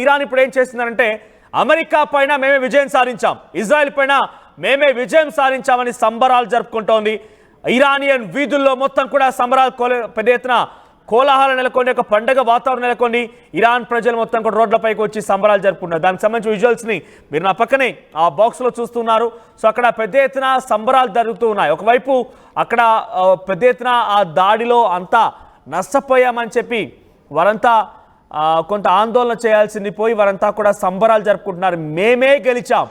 Iran ఇప్పుడు ఏం చేస్తుందంటే అమెరికా పైన మేమే విజయం సాధించాం, ఇజ్రాయెల్ పైన మేమే విజయం సాధించామని సంబరాలు జరుపుకుంటోంది. ఇరానియన్ వీధుల్లో మొత్తం కూడా సంబరాలు పెద్ద ఎత్తున కోలాహలం నెలకొని, ఒక పండగ వాతావరణం నెలకొని ఇరాన్ ప్రజలు మొత్తం కూడా రోడ్లపైకి వచ్చి సంబరాలు జరుపుకున్నారు. దానికి సంబంధించిన విజువల్స్ని మీరు నా పక్కనే ఆ బాక్స్లో చూస్తున్నారు. సో అక్కడ పెద్ద ఎత్తున సంబరాలు జరుగుతూ ఉన్నాయి. ఒకవైపు అక్కడ పెద్ద ఎత్తున ఆ దాడిలో అంతా నష్టపోయామని చెప్పి వారంతా కొంత ఆందోళన చేయాల్సింది పోయి వారంతా కూడా సంబరాలు జరుపుకుంటున్నారు. మేమే గెలిచాం,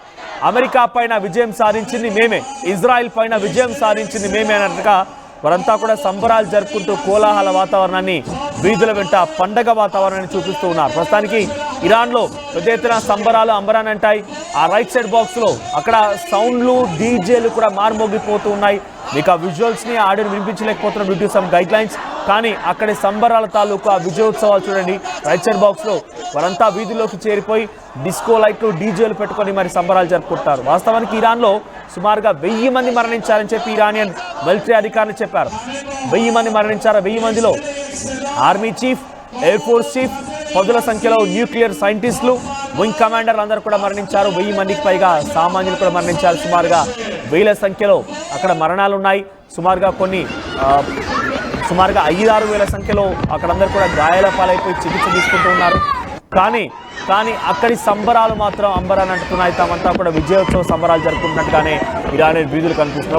అమెరికా పైన విజయం సాధించింది మేమే, ఇజ్రాయెల్ పైన విజయం సాధించింది మేమే అన్నట్టుగా వారంతా కూడా సంబరాలు జరుపుకుంటూ కోలాహల వాతావరణాన్ని, వీధుల వెంట పండగ వాతావరణాన్ని చూపిస్తూ ఉన్నారు. ప్రస్తుతానికి ఇరాన్లో పెద్ద ఎత్తున సంబరాలు అంబరాన్ని అంటాయి. ఆ రైట్ సైడ్ బాక్స్లో అక్కడ సౌండ్లు, డీజేలు కూడా మారుమోగిపోతూ ఉన్నాయి. మీకు ఆ విజువల్స్ని ఆడియో వినిపించలేకపోతున్నాం due to some guidelines. కానీ అక్కడి సంబరాల తాలూకు ఆ విజయోత్సవాలు చూడండి. రైట్ సైడ్ బాక్స్లో వారంతా వీధుల్లోకి చేరిపోయి డిస్కో లైట్లు, డీజేలు పెట్టుకొని మరి సంబరాలు జరుపుకుంటారు. వాస్తవానికి ఇరాన్లో సుమారుగా 1000 మంది మరణించారని చెప్పి ఇరానియన్ మిలిటరీ అధికారులు చెప్పారు. 1000 మంది మరణించారు. 1000 మందిలో army chief, air force chief, పదుల సంఖ్యలో న్యూక్లియర్ సైంటిస్టులు, వింగ్ కమాండర్లు అందరూ కూడా మరణించారు. 1000 మందికి పైగా సామాన్యులు కూడా మరణించారు. సుమారుగా 1000 సంఖ్యలో అక్కడ మరణాలు ఉన్నాయి. సుమారుగా 5-6 వేల సంఖ్యలో అక్కడందరూ కూడా గాయాల పాలైపోయి చికిత్స తీసుకుంటూ ఉన్నారు. కానీ అక్కడి సంబరాలు మాత్రం అంబరాన్ని అంటున్నాయి. తామంతా కూడా విజయోత్సవ సంబరాలు జరుపుకుంటున్నట్టుగానే ఇరానీ వీధులు కనిపిస్తున్నాయి.